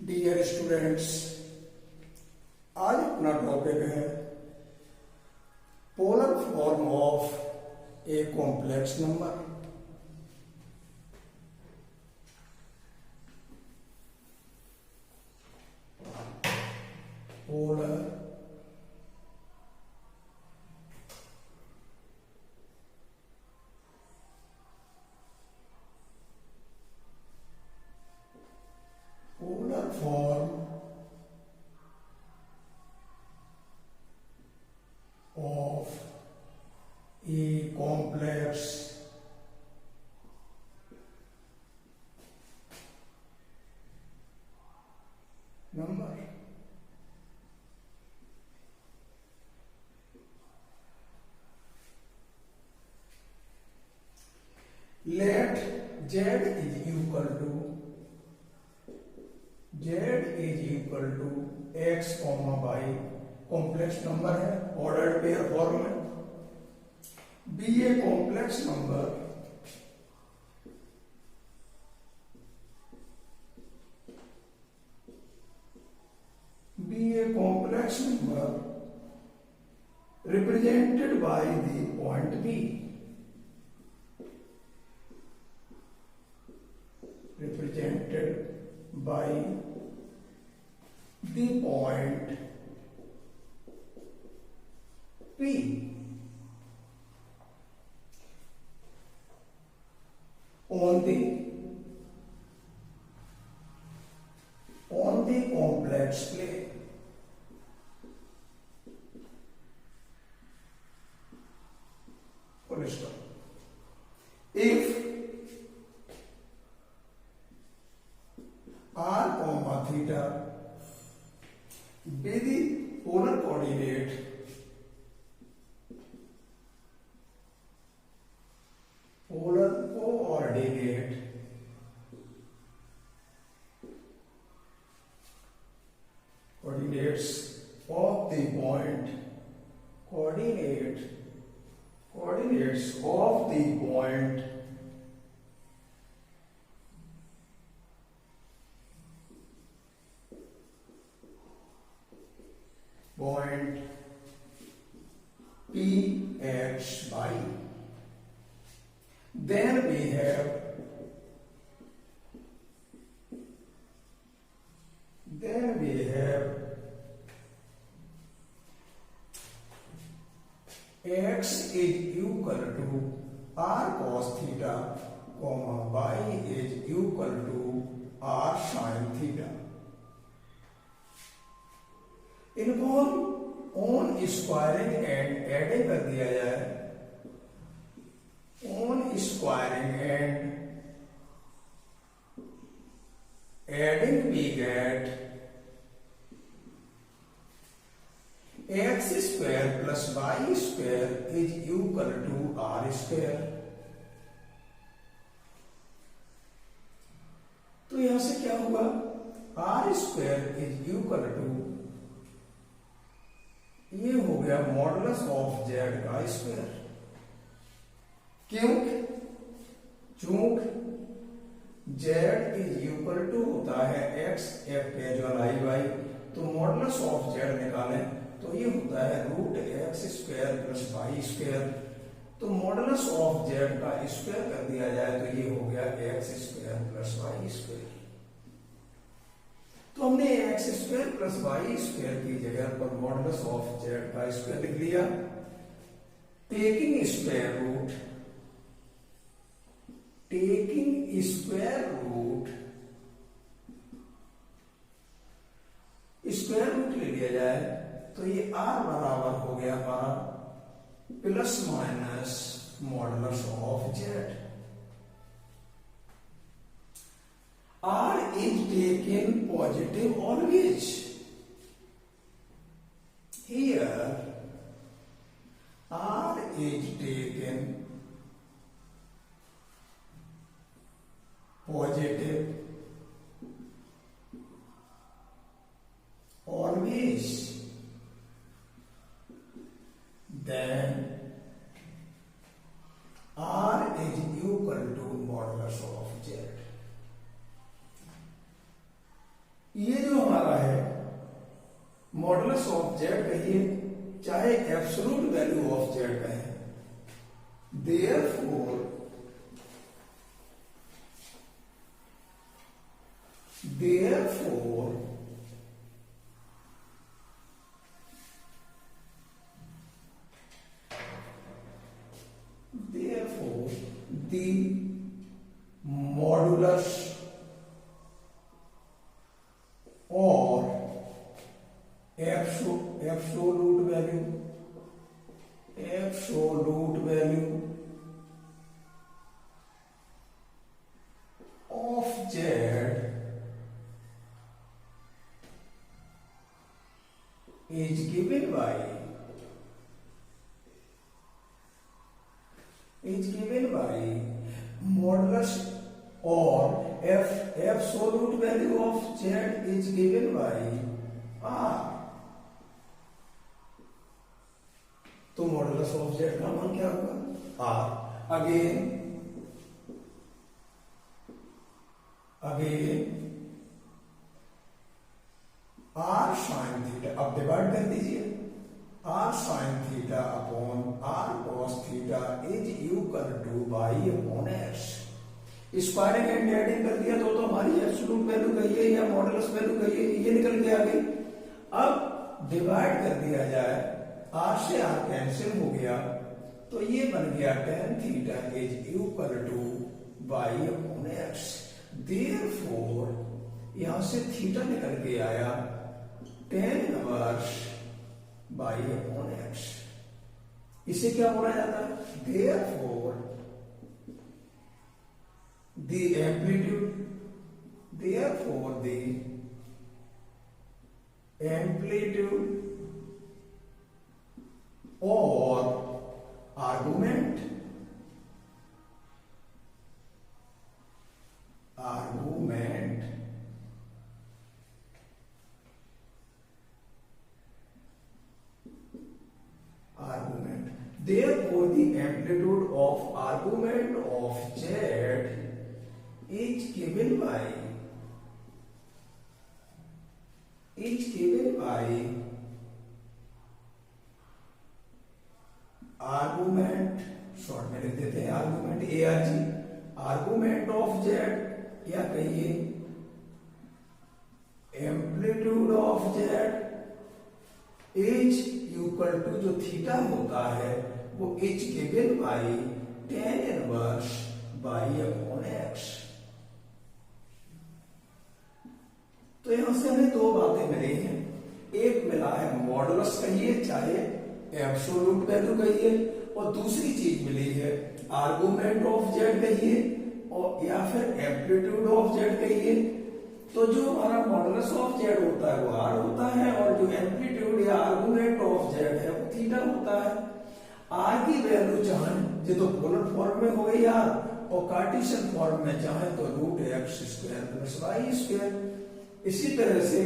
Dear students, आज अपना topic है polar form of A complex number. Polar form of a complex number. Let z is equal to x, y complex number है, ordered pair form में। Be a complex number represented by the point B, represented by the point P on the complex plane. Full stop. If r comma theta be the polar coordinate coordinates of the point coordinates of the point px by, then we have x is equal to r cos theta, y is equal to r sin theta. इनको on squaring and adding कर दिया जाए, on squaring and adding we get x square plus y square is equal to r square. तो यहां से क्या होगा, r square is equal to, ये हो गया मॉडुलस ऑफ जेड का स्क्वायर। क्यों? चूंकि जेड इज इक्वल टू होता है x f casual i y, तो मॉडुलस ऑफ जेड निकालें तो ये होता है root x square plus y square. तो मॉडुलस ऑफ जेड का स्क्वायर कर दिया जाए तो ये हो गया x square plus y square. तो हमने x square plus y square की जगह पर मॉडुलस ऑफ जेड का स्क्वायर लिख लिया। टेकिंग स्क्वायर रूट ले लिया जाए तो ये r बराबर हो गया r plus minus modulus of Z. R is taken positive always. Here, R is taken positive always. Then R is equal to modulus of Z. ये जो हमारा है मॉडुलस ऑफ जेड कहिए चाहे एब्सोल्यूट वैल्यू ऑफ जेड कहें, therefore the modulus or absolute value of z is given by modulus or absolute value of z is given by r। तो modulus of z का मान क्या होगा? r। Again r sin theta, अब divide कर दीजिए, r sin theta upon r cos theta is equal to y upon x। Squaring and adding कर दिया तो हमारी एब्सोल्यूट वैल्यू कहिए या मॉडुलस वैल्यू कहिए ये निकल के आ गई। अब डिवाइड कर दिया जाए, r से r कैंसिल हो गया तो ये बन गया tan theta is equal to y upon x। Therefore यहां से थीटा निकल के आया tan inverse y upon x। इसे क्या बोला जाता है? Therefore the amplitude or argument therefore the amplitude of argument of z is given by argument, short में लिख देते हैं argument ARG, argument of z या कहिए amplitude of z is equal to जो थीटा होता है वो is given by tan inverse y upon x। तो यहां से हमें दो बातें मिली हैं, एक मिला है मॉडुलस कहिए चाहे एब्सोल्यूट वैल्यू कहिए, और दूसरी चीज मिली है आर्गुमेंट ऑफ जेड कहिए और या फिर एम्पलीट्यूड ऑफ जेड कहिए। तो जो हमारा मॉडुलस ऑफ जेड होता है वो आर होता है और जो एम्पलीट्यूड या आर्गुमेंट ऑफ जेड है वो थीटा होता है। आर की वैल्यू चाहे ये तो पोलर फॉर्म में हो गई आर, और कार्टेशियन फॉर्म में चाहे तो √x² प्लस y²। इसी तरह से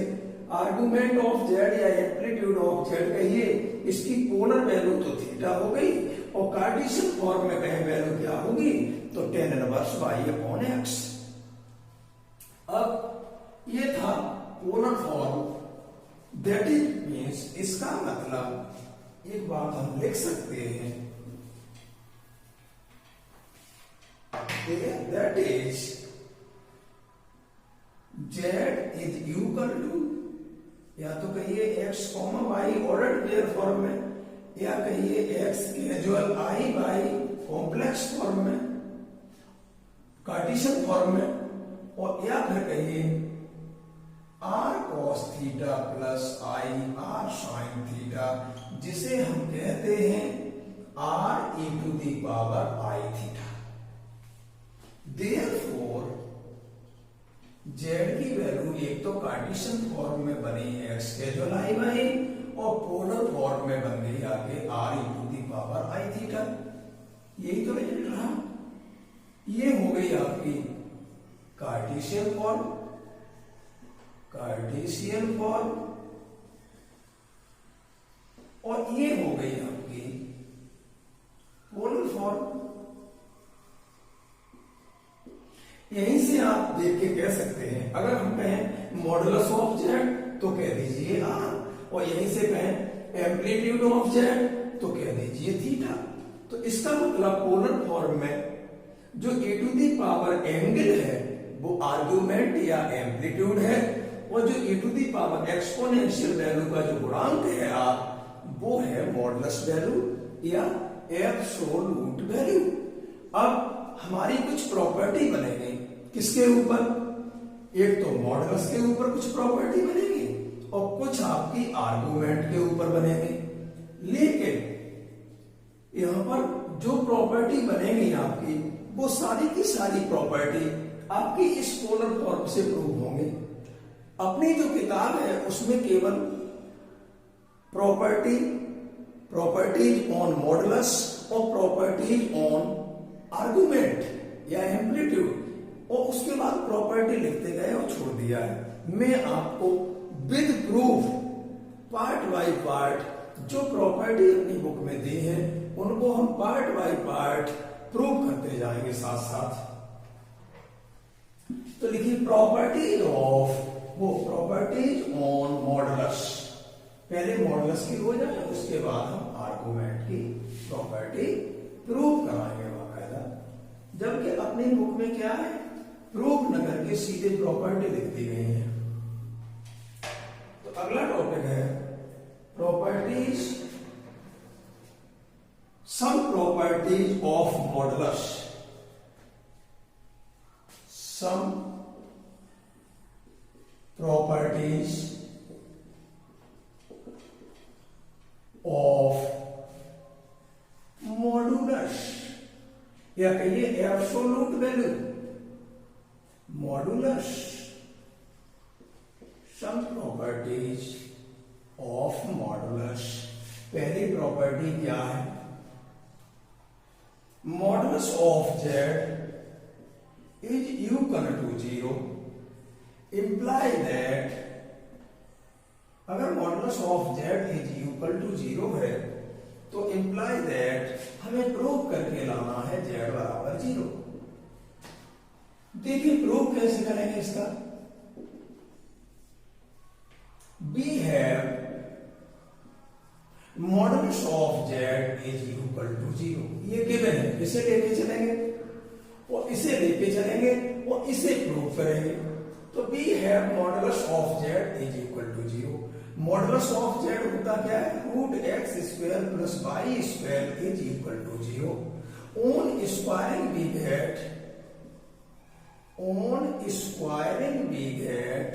आर्गुमेंट ऑफ जेड या एम्पलीट्यूड ऑफ जेड कहिए, इसकी पोलर वैल्यू तो थीटा हो गई और कार्टेशियन फॉर्म में कहीं वैल्यू क्या होगी तो tan inverse y upon x। अब ये था polar form, that is means इसका मतलब एक बात हम लिख सकते हैं that is z is equal to, या तो कहिए x, y ordered pair form में, या कहिए x कैजुअल i बाई कॉम्प्लेक्स फॉर्म में कार्टेशियन फॉर्म में, और या फिर कहिए r cos theta plus i r sin theta, जिसे हम कहते हैं r e to the power i theta. Therefore z की वैल्यू एक तो कार्टेशियन फॉर्म में बनी x कैजुअल i बाई और पोलर फॉर्म में बन गई आगे r e to the power i theta. यही तो रिजल्ट रहा। ये हो गई आपकी कार्टेशियन फॉर्म, और ये हो गई आपकी पोलर फॉर्म। यहीं से आप देख के कह सकते हैं, अगर हम कहें मॉडुलस ऑफ जेड तो कह दीजिए आर, और यहीं से कहें एम्पलीट्यूड ऑफ जेड तो कह दीजिए थीटा। तो इसका मतलब पोलर फॉर्म में जो e to the power angle है वो आर्ग्यूमेंट या एम्पलीट्यूड है, और जो e to the power exponential value का जो गुणांक है आर वो है मॉडुलस वैल्यू या एब्सोल्यूट वैल्यू। अब हमारी कुछ प्रॉपर्टी बनेगी किसके ऊपर, एक तो मॉडुलस के ऊपर कुछ प्रॉपर्टी बनेगी और कुछ आपकी आर्गुमेंट के ऊपर बनेगी। लेकिन यहां पर जो प्रॉपर्टी बनेगी आपकी वो सारी की सारी प्रॉपर्टी आपकी इस पोलर फॉर्म से प्रूव होंगी। अपनी जो किताब है उसमें केवल प्रॉपर्टीज ऑन मॉडुलस और प्रॉपर्टीज ऑन आर्गुमेंट या एम्पलीट्यूड, और उसके बाद प्रॉपर्टी लिखते गए और छोड़ दिया है। मैं आपको with proof part by part जो प्रॉपर्टी अपनी बुक में दी है उनको हम पार्ट बाय पार्ट प्रूव करते जाएंगे साथ साथ। तो लिखिए प्रॉपर्टीज ऑन मॉडुलस, पहले मॉडुलस की हो जाए उसके बाद हम आर्गुमेंट की प्रॉपर्टी प्रूव कराएंगे बाकायदा। जबकि अपनी बुक में क्या है, प्रूव न करके सीधे प्रॉपर्टी लिख दी गई है। तो अगला टॉपिक है properties, some properties of modulus, some properties of modulus, या कहिए absolute value modulus, some properties of modulus. पहली प्रॉपर्टी क्या है, modulus of z is equal to 0, imply that, अगर modulus of z is equal to 0 है तो imply that हमें prove करके लाना है जेड बराबर 0। देखिए प्रूव कैसे करेंगे इसका, we have modulus of z is equal to 0, ये गिवन है, इसे लेके चलेंगे और इसे लेके चलेंगे और इसे प्रूव करेंगे। तो we have modulus of z is equal to 0। Modulus of z होता क्या है, root x square plus y square is equal to 0। On squaring we get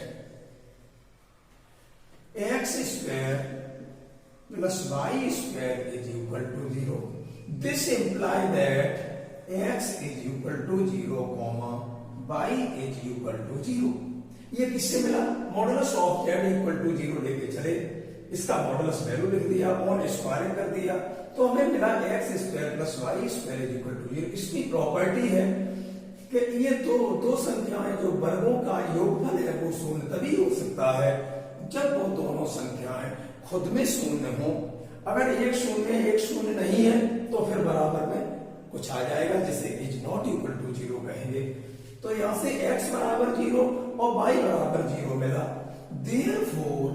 x square plus y square is equal to 0। This imply that x is equal to 0 comma y is equal to 0। ये किससे मिला, modulus of z equal to 0 लेके चले, इसका modulus value लिख दिया, on squaring कर दिया, तो हमें मिला x square plus y square is equal to 0। इसकी प्रॉपर्टी है कि ये दो संख्याएं जो वर्गों का योगफल है वो शून्य तभी हो सकता है जब वो दोनों संख्याएं खुद में शून्य हो। अगर एक शून्य नहीं है तो फिर बराबर में कुछ आ जाएगा जिसे इज नॉट इक्वल टू 0 कहेंगे। तो यहां से x बराबर 0 और y बराबर 0 मिला। देयरफॉर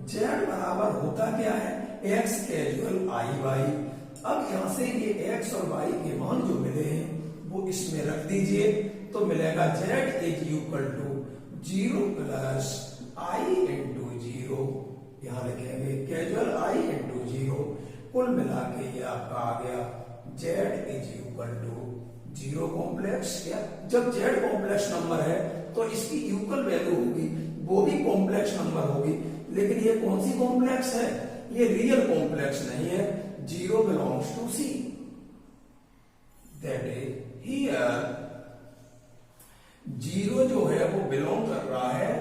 z बराबर होता क्या है, x कैजुअल i y। अब यहां से ये x और y के मान जो मिले हैं वो इसमें रख दीजिए, तो मिलेगा z is equal to 0 plus i into 0, यहां लिखेंगे कैजुअल i इंटू 0, कुल मिला के ये आपका आ गया z is equal to 0 complex. या जब z कॉम्प्लेक्स नंबर है तो इसकी इक्वल वैल्यू होगी, वो भी कॉम्प्लेक्स नंबर होगी, लेकिन ये कौन सी कॉम्प्लेक्स है, ये रियल कॉम्प्लेक्स नहीं है। 0 belongs to C, that is here 0 जो है वो बिलोंग कर रहा है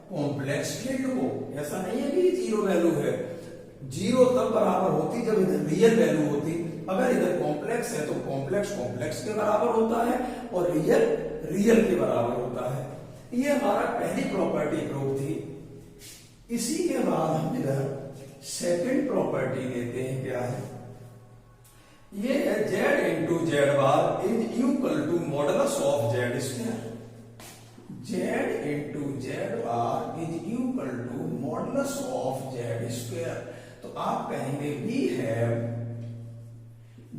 कॉम्प्लेक्स फील्ड को। ऐसा नहीं है कि 0 वैल्यू है, 0 तब बराबर होती जब इधर रियल वैल्यू होती। अगर इधर कॉम्प्लेक्स है तो कॉम्प्लेक्स के बराबर होता है और रियल के बराबर होता है। ये हमारा पहली प्रॉपर्टी प्रूव थी। इसी के बाद हम इधर सेकंड प्रॉपर्टी लेते हैं, क्या है, ये है z into z bar is equal to modulus of z square. Z into z bar is equal to modulus of z square. तो आप कहेंगे we have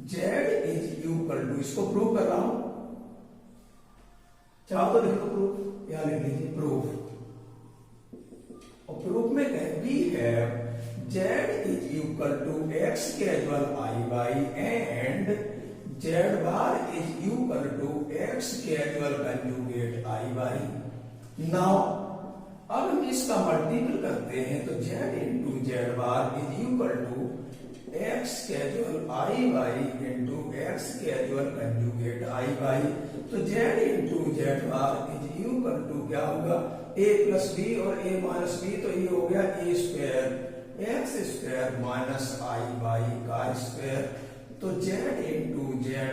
z is equal to, इसको प्रूव कर रहा हूं, चाहो तो लिख दो प्रूफ, या लिख लीजिए प्रूफ। और प्रूफ में कहें we have z is equal to x casual i y and z bar is equal to x casual conjugate i y. Now अब हम इसका मल्टीपल करते हैं तो z into z bar is equal to x casual i y into x casual conjugate i by. तो z into z bar is equal to क्या होगा, ए plus B और ए माइनस बी, तो ये हो गया a square x square minus i by का square. तो z into z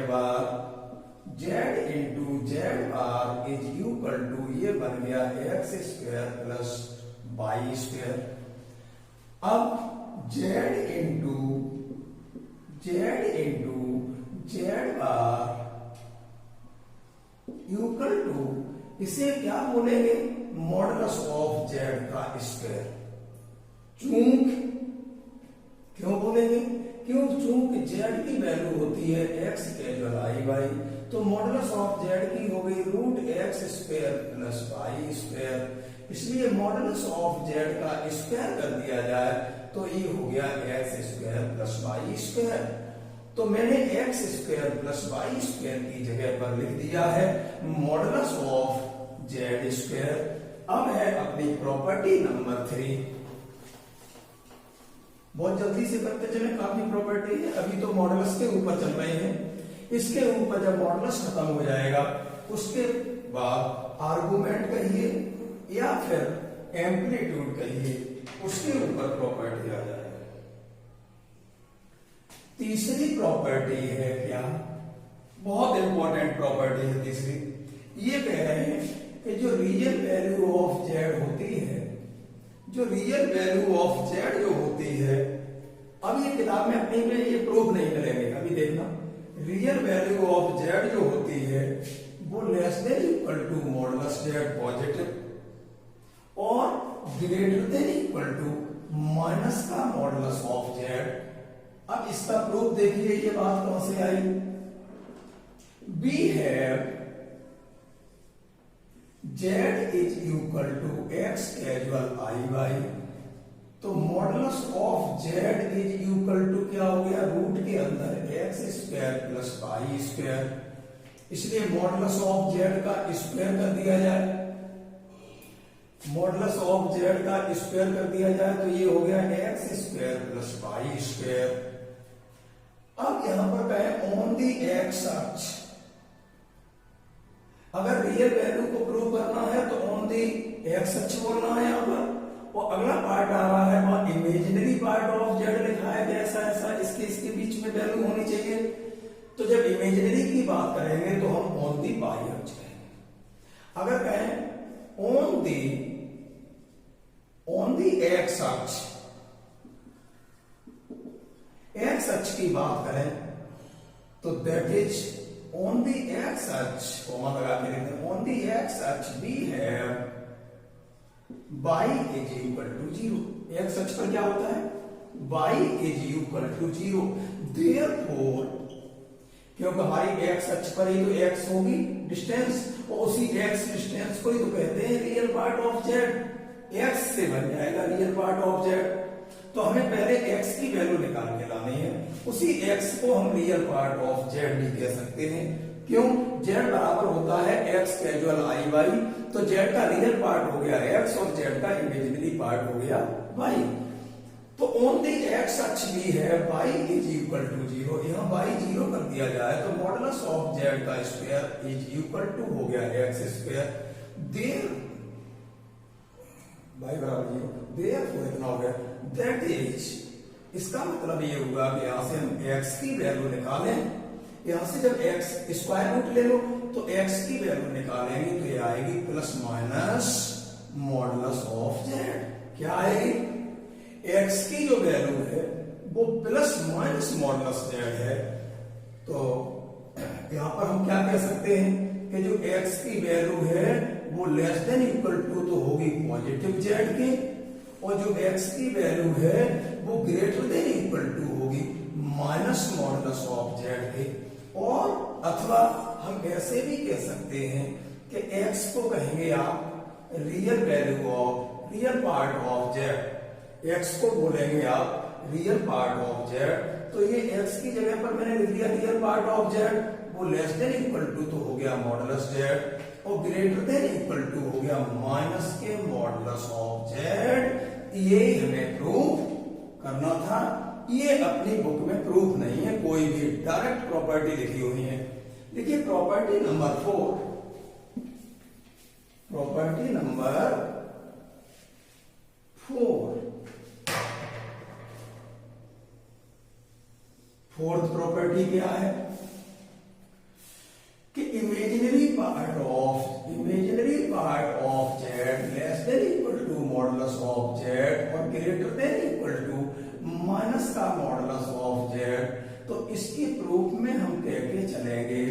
bar is equal to ये बन गया x square plus y square. अब z into z bar equal to इसे क्या बोलेंगे, मॉडुलस ऑफ जेड का स्क्वायर। क्यों बोलेंगे, चूंकि जेड की वैल्यू होती है एक्स कैजुअल आई बाई, तो मॉडुलस ऑफ जेड की हो गई root x square plus y square. इसलिए मॉडुलस ऑफ जेड का स्क्वायर कर दिया जाए तो ये हो गया x square plus y square. तो मैंने x square plus y square की जगह पर लिख दिया है मॉडुलस ऑफ जेड स्क्वायर। अब है अपनी प्रॉपर्टी नंबर 3। बहुत जल्दी से करते चले, काफी प्रॉपर्टी है, अभी तो मॉडुलस के ऊपर चल रहे हैं। इसके ऊपर जब मॉडुलस खत्म हो जाएगा उसके बाद आर्गुमेंट कहिए या फिर एम्पलीट्यूड कहिए, उसके ऊपर प्रॉपर्टी आ जाएगा। तीसरी प्रॉपर्टी है क्या, बहुत इंपॉर्टेंट प्रॉपर्टी है तीसरी। ये कह रहे हैं कि जो रियल वैल्यू ऑफ जेड होती है, जो रियल वैल्यू ऑफ जेड जो होती है, अब ये किताब में अपने में ये प्रूफ नहीं करेंगे, अभी देखना। रियल वैल्यू ऑफ जेड जो होती है वो less than equal to modulus z positive और greater than equal to minus का मॉडुलस ऑफ जेड। अब इसका प्रूफ देखिए, ये बात कहां से आई। We have z is equal to x casual i by, तो modulus of z is equal to क्या हो गया, रूट के अंदर x square plus y square. इसलिए मॉडुलस ऑफ जेड का स्क्वायर कर दिया जाए, मॉडुलस ऑफ जेड का स्क्वायर कर दिया जाए तो ये हो गया x square plus y square. अब यहां पर कहें ऑन दी एक्स अक्ष, अगर रियल वैल्यू को प्रूव करना है तो ऑन दी एक्स अक्ष बोलना है यहां पर। और अगला पार्ट आ रहा है वहां इमेजिनरी पार्ट ऑफ जेड लिखा है कि ऐसा ऐसा इसके बीच में वैल्यू होनी चाहिए। तो जब इमेजिनरी की बात करेंगे तो हम ऑन दी वाई अक्ष कहेंगे। अगर कहें ऑन दी एक्स अक्ष, एक्स अक्ष की बात करें तो that is on the x अक्ष, कॉमा लगा के लिखते हैं, ऑन दी एक्स अक्ष we have y is equal to 0। X अक्ष पर क्या होता है, y is equal to 0। Therefore, क्योंकि हमारी एक्स अक्ष पर ही तो x होगी डिस्टेंस, और उसी x डिस्टेंस को ही तो कहते हैं real part of Z. x से बन जाएगा रियल पार्ट ऑफ जेड। तो हमें पहले x की वैल्यू निकाल के लानी है, उसी x को हम रियल पार्ट ऑफ जेड भी कह सकते हैं। क्यों, z बराबर होता है x कैजुअल आई बाई, तो z का रियल पार्ट हो गया x और z का इमेजिनरी पार्ट हो गया y। तो ऑन दी एक्स अक्ष भी है y इज इक्वल टू 0, यहां y 0 कर दिया जाए तो मॉडुलस ऑफ z का स्क्वायर इज इक्वल टू हो गया x स्क्वायर। देयर y बराबर 0, देयरफॉर इतना हो गया, दैट इज, इसका मतलब ये हुआ कि यहां से हम x की वैल्यू निकालें, यहां से जब x स्क्वायर रूट ले लो तो x की वैल्यू निकालेंगे तो ये आएगी plus minus modulus of z। क्या आएगी, x की जो वैल्यू है वो प्लस माइनस मॉडुलस z है। तो यहां पर हम क्या कह सकते हैं कि जो x की वैल्यू है वो लेस देन इक्वल टू तो होगी पॉजिटिव जेड के, और जो x की वैल्यू है वो ग्रेटर देन इक्वल टू होगी माइनस मॉडुलस ऑफ जेड के। और अथवा हम ऐसे भी कह सकते हैं कि x को कहेंगे आप real value of real part of Z, x को बोलेंगे आप रियल पार्ट ऑफ जेड। तो ये x की जगह पर मैंने लिख दिया रियल पार्ट ऑफ जेड, वो लेस देन इक्वल टू तो हो गया मॉडुलस जेड, और ग्रेटर देन इक्वल टू हो गया माइनस के मॉडुलस ऑफ जेड। ये हमें प्रूव करना था। ये अपनी बुक में प्रूफ नहीं है, कोई भी डायरेक्ट प्रॉपर्टी लिखी हुई है। देखिए property number 4, property number 4, fourth property क्या है कि imaginary part of z less than equal to modulus of z और greater than equal to minus का मॉडुलस ऑफ जेड। तो इसकी प्रूफ में हम कह के चलेंगे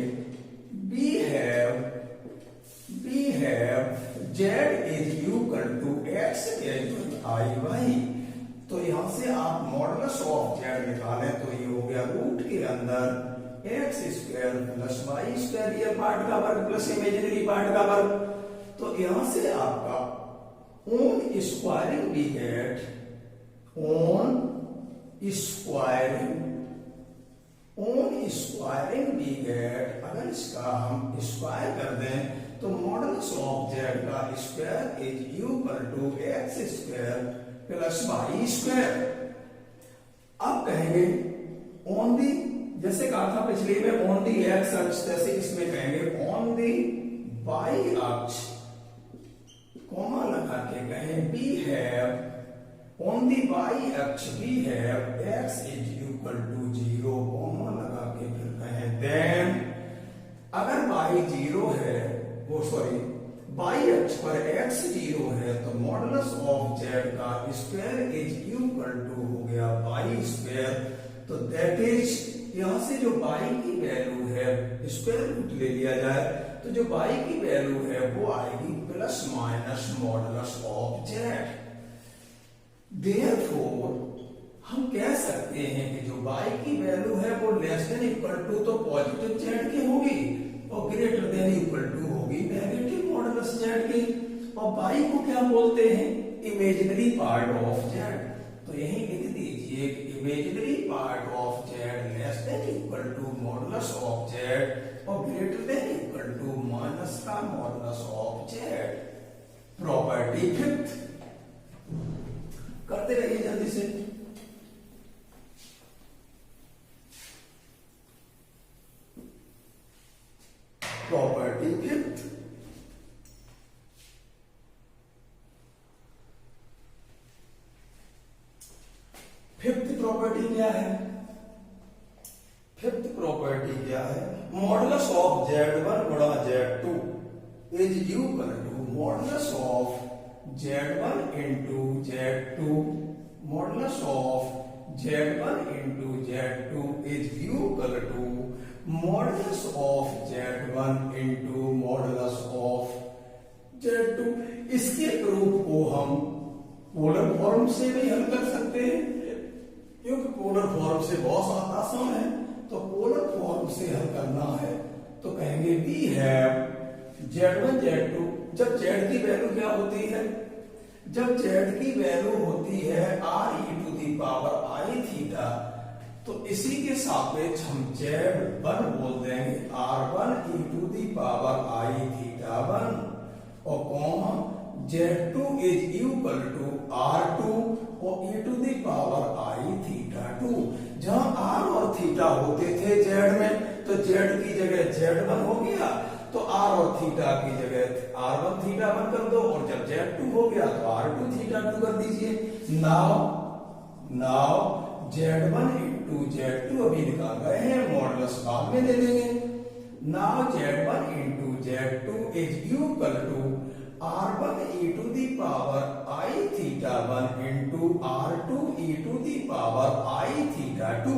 we have z is equal to x i y. तो यहां से आप मॉडुलस ऑफ जेड निकालें तो ये हो गया रूट के अंदर x square plus y square, real part का वर्ग प्लस इमेजिनरी पार्ट का वर्ग। तो यहां से आपका ऑन स्क्वायरिंग वी गेट अगर इसका हम स्क्वायर कर दें तो मॉडुलस ऑफ जेड का square is equal to x square plus y square. अब कहेंगे ऑन दी, जैसे कहा था पिछले में ऑन दी एक्स अक्ष, जैसे इसमें कहेंगे ऑन दी वाई अक्ष, कॉमा लगा के कहें we have on the y अक्ष we have x is equal to 0, comma लगा के फिर कहें देन अगर वाई 0 है, वो सॉरी वाई अक्ष पर x 0 है तो मॉडुलस ऑफ जेड का स्क्वायर इज इक्वल टू हो गया वाई स्क्वायर। तो दैट इज यहां से जो y की वैल्यू है स्क्वायर रूट ले लिया जाए तो जो y की वैल्यू है वो आएगी plus minus modulus of Z. Therefore हम कह सकते हैं कि जो y की वैल्यू है वो लेस देन इक्वल टू तो पॉजिटिव जेड की होगी और ग्रेटर देन इक्वल टू होगी नेगेटिव मॉडुलस जेड की। और y को क्या बोलते हैं? Imaginary part of z. तो यही लिख दीजिए imaginary part of z less than equal to modulus of z और greater than equal to minus का modulus of z. Property fifth, करते रहिए जल्दी से। प्रॉपर्टी फिफ्थ, फिफ्थ प्रॉपर्टी क्या है? फिफ्थ प्रॉपर्टी क्या है? मॉडुलस ऑफ Z1 गुणा Z2 is equal to modulus of Z1 into Z2, modulus of Z1 into Z2 is equal to modulus of Z1 into modulus of Z2। इसके proof को हम polar form से भी हल कर सकते हैं क्योंकि पोलर फॉर्म से बहुत आसान है। तो पोलर फॉर्म से हल करना है तो कहेंगे वी हैव Z1 Z2। जब Z की वैल्यू क्या होती है? जब Z की वैल्यू होती है r e⁻I थीटा, तो इसी के सापेक्ष हम Z1 बोल देंगे r1 e⁻I थीटा1 और comma Z2 is equal to r2 और e⁻I थीटा2। जहां r और थीटा होते थे Z में तो Z की जगह Z1 हो गया, तो r और थीटा की जगह r1 थीटा1 कर दो और जब Z2 हो गया तो r2 थीटा2 कर दीजिए। नाउ Z1 इंटू Z2 अभी निकाल रहे हैं, मॉडुलस बाद में ले लेंगे। Now Z1 into Z2 is equal to r1 e⁻I theta one into r2 e⁻I theta two.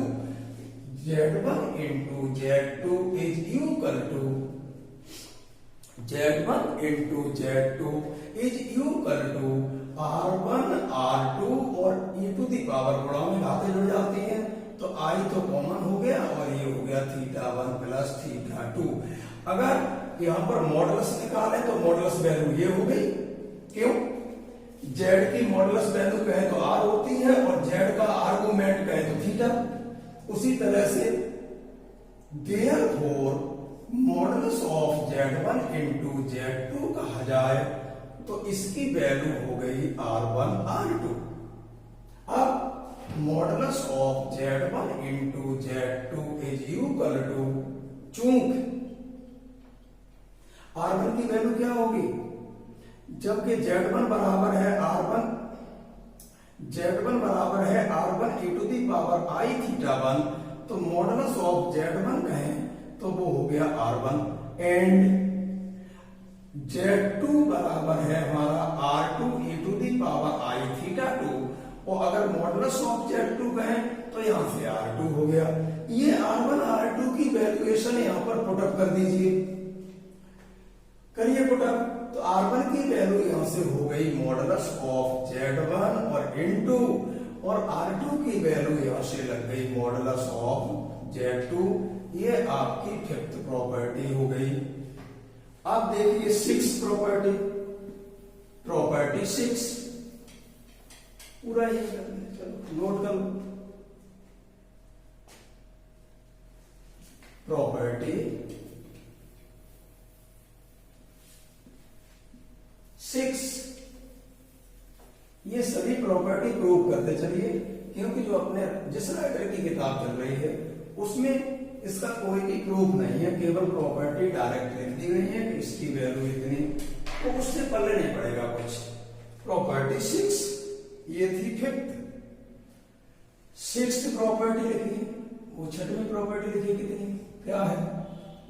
Z1 into Z2 is equal to Z1 into Z2 is equal to R1 R2 और e to the power गुणा में घातें जुड़ जाती हैं, तो I तो common हो गया और ये हो गया θ1 प्लस θ2। अगर यहाँ पर मॉडुलस निकालें तो मॉडुलस वैल्यू ये हो गई। क्यों? Z की मॉडुलस वैल्यू कहें तो R होती है और Z का आर्गुमेंट कहें तो थीटा। उसी तरह से therefore modulus of Z1 into Z2 कहा जाए तो इसकी वैल्यू हो गई R1 R2। अब modulus of Z1 into Z2 is equal to, चूंकि R1 की वैल्यू क्या होगी, जबकि Z1 बराबर है R1, Z1 बराबर है R1 e to the power I θ1, तो मॉडुलस ऑफ Z1 कहें तो वो हो गया R1 एंड Z2 बराबर है हमारा R2 e to the power I θ2, और अगर मॉडुलस ऑफ Z2 कहें तो यहां से R2 हो गया। ये R1 R2 की वैल्यूएशन यहां पर पुटअप कर दीजिए, करिए पुटअप। तो R1 की वैल्यू यहां से हो गई मॉडुलस ऑफ Z1 और इनटू, और R2 की वैल्यू यहां से लग गई मॉडुलस ऑफ Z2। ये आपकी फिफ्थ प्रॉपर्टी हो गई। अब देखिए सिक्स प्रॉपर्टी, प्रॉपर्टी 6 पूरा ही चलो नोट कर लो। प्रॉपर्टी 6, ये सभी प्रॉपर्टी प्रूव करते चलिए, क्योंकि जो अपने जिस राइटर की किताब चल रही है उसमें इसका कोई भी प्रूफ नहीं है, केवल प्रॉपर्टी डायरेक्ट लिख दी गई है कि इसकी वैल्यू इतनी, तो उससे पल्ले नहीं पड़ेगा कुछ। प्रॉपर्टी 6 ये थी फिफ्थ। सिक्स्थ प्रॉपर्टी लिखी, वो छठवीं प्रॉपर्टी लिखी कितनी, क्या है,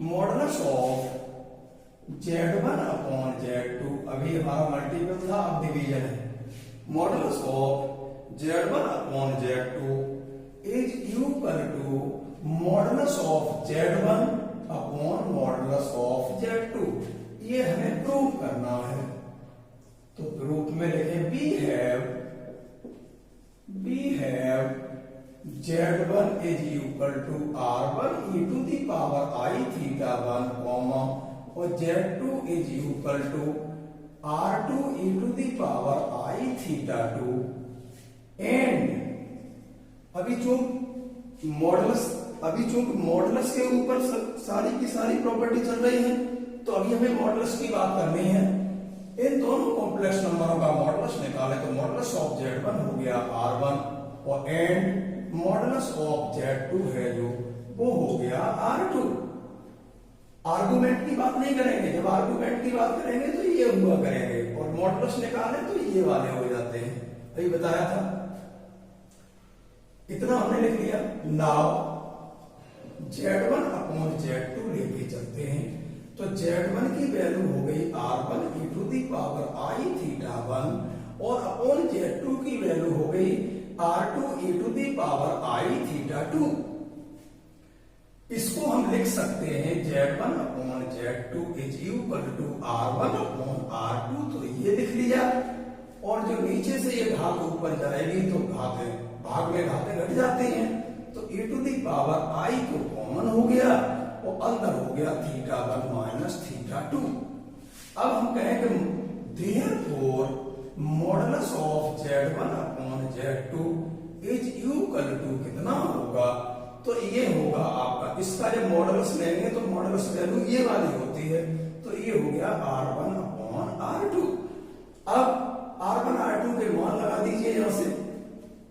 modulus of Z1 upon Z2, अभी हमारा मल्टीपल था अब डिवीजन है। Modulus of Z1 upon Z2 is equal to modulus of Z1 upon modulus of Z2। ये हमें प्रूव करना है, तो प्रूफ में लिखें we have Z1 is equal to R1 e to the power I θ1, और Z2 is equal to R2 e to the power I θ2, and अभी चूंकि मॉडुलस के ऊपर सारी की सारी प्रॉपर्टी चल रही है, तो अभी हमें मॉडुलस की बात करनी है। इन दोनों कॉम्प्लेक्स नंबरों का मॉडुलस निकाले तो मॉडुलस ऑफ Z1 हो गया R1 और एंड मॉडुलस ऑफ Z2 है जो वो हो गया R2। आर्गुमेंट की बात नहीं करेंगे, जब आर्गुमेंट की बात करेंगे तो ये हुआ करेंगे, और मॉडुलस निकाले तो ये वाले हो जाते हैं, अभी बताया था। इतना हमने लिख लिया। नाउ Z1 अपॉन Z2 लेके चलते हैं, तो Z1 की वैल्यू हो गई R1 e to the power I θ1, और अपॉन Z2 की वैल्यू हो गई R2 e to the power I θ2। इसको हम लिख सकते हैं Z1 upon Z2 is equal to R1 upon R2, तो ये लिख लिया। और जो नीचे से ये घात ऊपर जाएगी तो भाग में घातें घट जाती हैं, तो e to the power I को कॉमन हो गया और अंदर हो गया θ1 माइनस θ2। अब हम कहेंगे therefore modulus of Z1 upon Z2 is equal to कितना होगा, तो ये होगा आपका, इसका जब मॉडुलस लेंगे तो मॉडुलस वैल्यू ये वाली होती है, तो ये हो गया R1 अपॉन R2। अब R1 R2 के मान लगा दीजिए यहां से,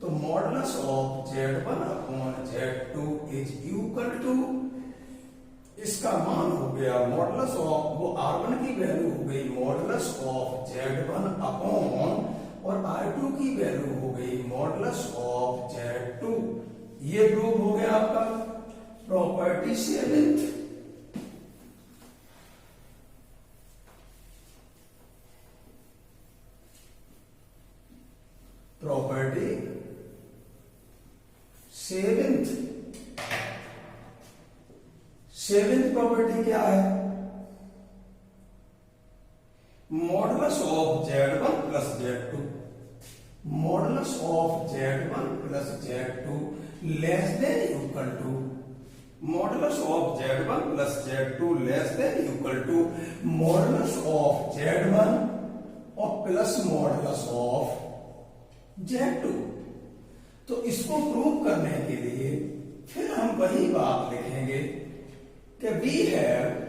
तो modulus of Z1 upon Z2 is equal to, इसका मान हो गया मॉडुलस ऑफ, वो R1 की वैल्यू हो गई मॉडुलस ऑफ Z1 अपॉन, और R2 की वैल्यू हो गई मॉडुलस ऑफ Z2। ये प्रूव हो गया आपका प्रॉपर्टी 7। प्रॉपर्टी 7th प्रॉपर्टी क्या है, modulus of Z1 plus Z2, modulus of Z1 plus Z2 less than equal to, modulus of Z1 plus Z2 less than equal to modulus of Z1 और plus modulus of Z2। तो इसको prove करने के लिए फिर हम वही बात लिखेंगे कि we have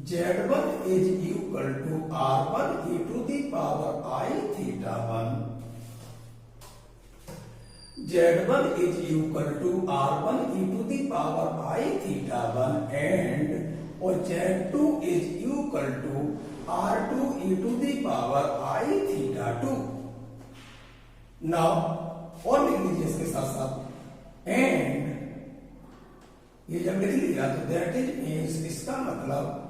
Z1 is equal to R1 e to the power I theta 1, Z1 is equal to R1 e to the power I theta 1 and और Z2 is equal to R2 e to the power I theta 2। Now और लिख लीजिए इसके साथ साथ and, ये जब लिख लिया तो दैट इज मीन्स, इसका मतलब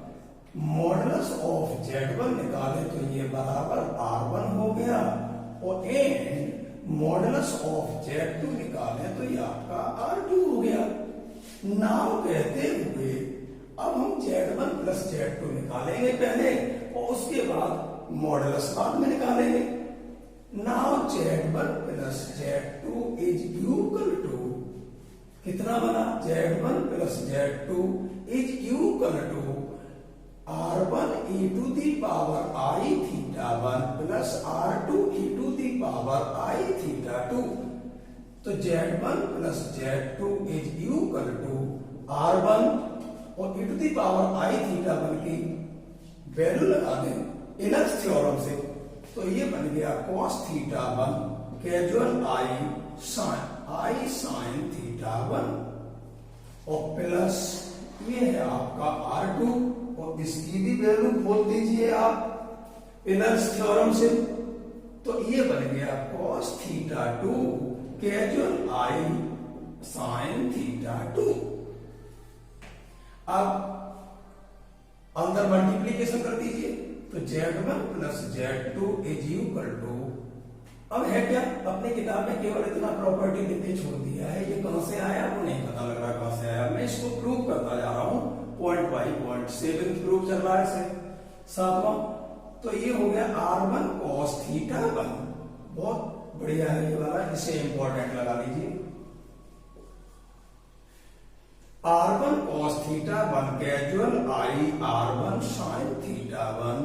मॉडुलस ऑफ Z1 निकाले तो ये बराबर R1 हो गया और एंड मॉडुलस ऑफ Z2 निकाले तो ये आपका R2 हो गया। नाउ कहते हुए अब हम Z1 प्लस Z2 निकालेंगे पहले और उसके बाद मॉडुलस बाद में निकालेंगे। Now Z1 plus Z2 is equal to कितना बना, Z1 plus Z2 is equal to R1 e to the power I theta 1 plus R2 e to the power I theta 2। तो Z1 plus Z2 is equal to R1 और e to the power I theta 1 की value लगा दें inners theorem से, तो ये बन गया cos theta 1 casual I sin theta 1 और प्लस ये है आपका R2 और इसकी भी वैल्यू खोल दीजिए आप इनर्स थ्योरम से, तो ये बन गया cos theta 2 casual I sin theta 2। अब अंदर मल्टीप्लीकेशन कर दीजिए तो Z1 plus Z2 is equal to, अब है क्या, अपनी किताब में केवल इतना प्रॉपर्टी लिख के छोड़ दिया है, ये कहां से आया वो नहीं पता लग रहा कहां से आया। मैं इसको प्रूव करता जा रहा हूं point by point, 7th proof चल रहा है से 7वां। तो ये हो गया R1 cos थीटा 1, बहुत बढ़िया है ये वाला, इसे इंपॉर्टेंट लगा लीजिए। R1 cos theta 1 casual I R1 sin theta 1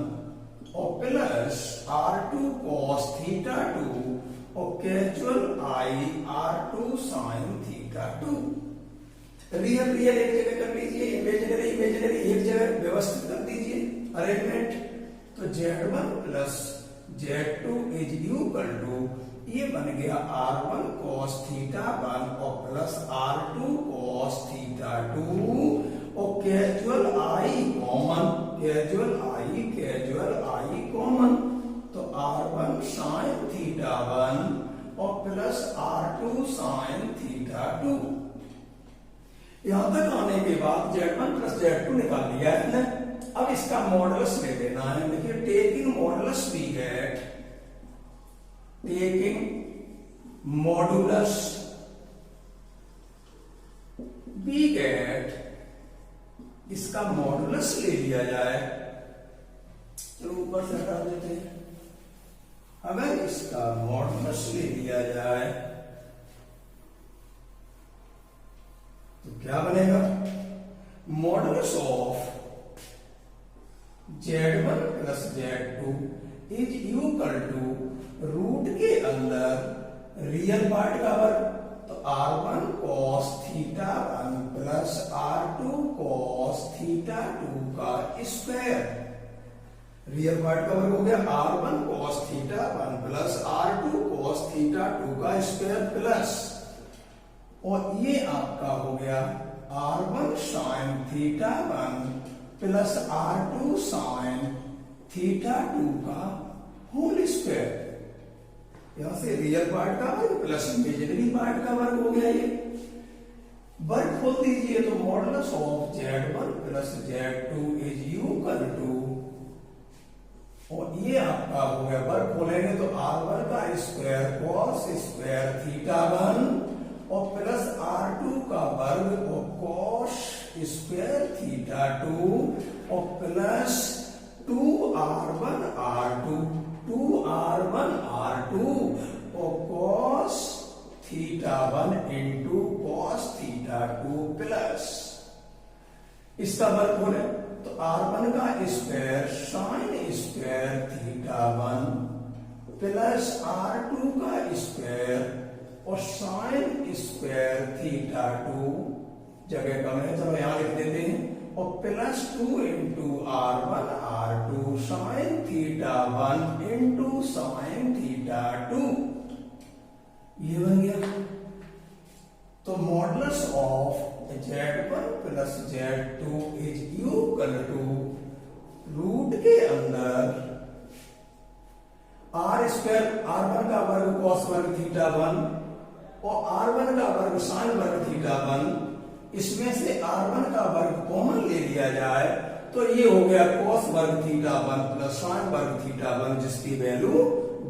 और प्लस R2 cos थीटा 2 और casual I R2 sin theta 2। Real real एक जगह कर लीजिए, इमेजिनरी इमेजिनरी एक जगह व्यवस्थित कर दीजिए अरेंजमेंट। तो Z1 plus Z2 is equal to, ये बन गया R1 cos थीटा 1 और प्लस R2 cos थीटा 2 और casual I common, casual I common, तो R1 sin थीटा 1 और प्लस R2 sin थीटा 2। यहां तक आने के बाद Z1 प्लस Z2 निकाल लिया है, अब इसका मॉडुलस ले लेना है। देखिए taking modulus we get, taking modulus we get, इसका मॉडुलस ले लिया जाए, चलो ऊपर से हटा देते हैं। अगर इसका मॉडुलस ले लिया जाए तो क्या बनेगा, modulus of Z1 plus Z2 is equal to root के अंदर रियल पार्ट का वर्ग, तो R1 cos theta 1 plus R2 cos theta 2 का स्क्वायर, रियल पार्ट का वर्ग हो गया R1 cos theta 1 plus R2 cos theta 2 का स्क्वायर प्लस, और ये आपका हो गया R1 sin theta 1 plus R2 sin theta 2 का होल स्क्वायर। यहां से रियल पार्ट का वर्ग प्लस इमेजिनरी पार्ट का वर्ग हो गया। ये वर्ग खोल दीजिए तो modulus of Z1 plus Z2 is equal to, और ये आपका हो गया वर्ग खोलेंगे तो R1 का स्क्वायर cos स्क्वायर थीटा 1 और प्लस R2 का वर्ग और cos स्क्वायर थीटा 2 और प्लस θ1 इंटू कॉस θ2 प्लस इसका वर्गमूल है तो r1 का square sine square θ1 plus r2 का स्क्वायर और साइन स्क्वायर θ2 जगह कम है, चलो यहां लिख देते हैं, और plus 2 into r1 r2 sine θ1 into sine θ2 ये बन गया। तो modulus of z1 plus z2 is equal to root के अंदर आर स्क्वायर r1 का वर्ग कॉस वर्ग θ1 और r1 का वर्ग साइन वर्ग θ1, इसमें से r1 का वर्ग कॉमन ले लिया जाए तो ये हो गया cos वर्ग θ1 प्लस साइन वर्ग θ1 जिसकी वैल्यू